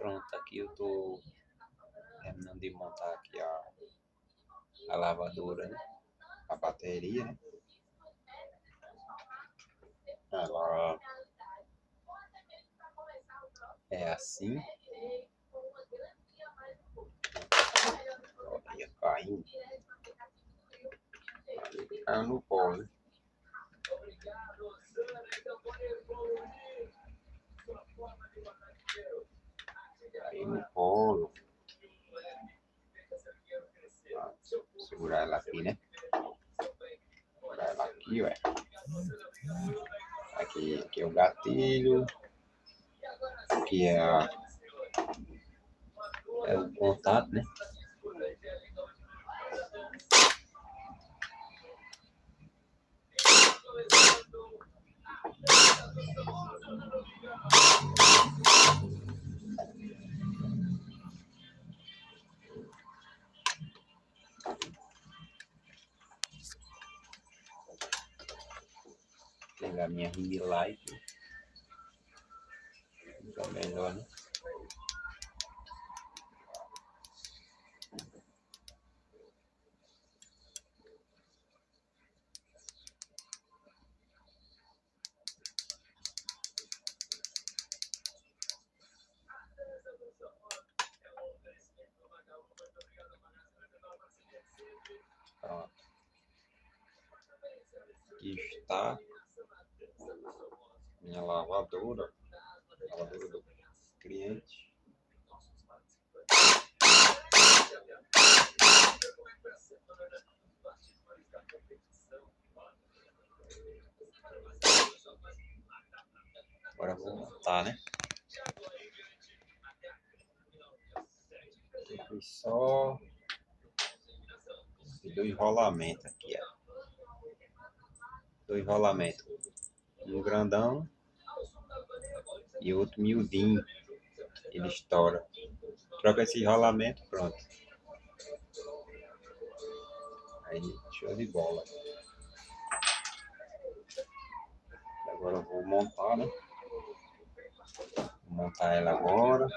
Pronto, aqui eu tô terminando de montar aqui a lavadora, né? A bateria, né? Ela é assim. Olha, caindo. Caiu no pó, né? Caiu no polo. Segurar ela aqui, né? Segurar ela aqui, ué. Aqui é o gatilho. Aqui é o contato, né? Vou pegar minha ring light. Fica melhor, né? Pronto. Aqui está minha lavadora do cliente. Agora eu vou montar, né? Aqui só do enrolamento aqui, ó. Do enrolamento. Um grandão e outro miudinho. Ele estoura. Troca esse enrolamento, pronto. Aí, show de bola. Agora eu vou montar, né? Vou montar ela agora.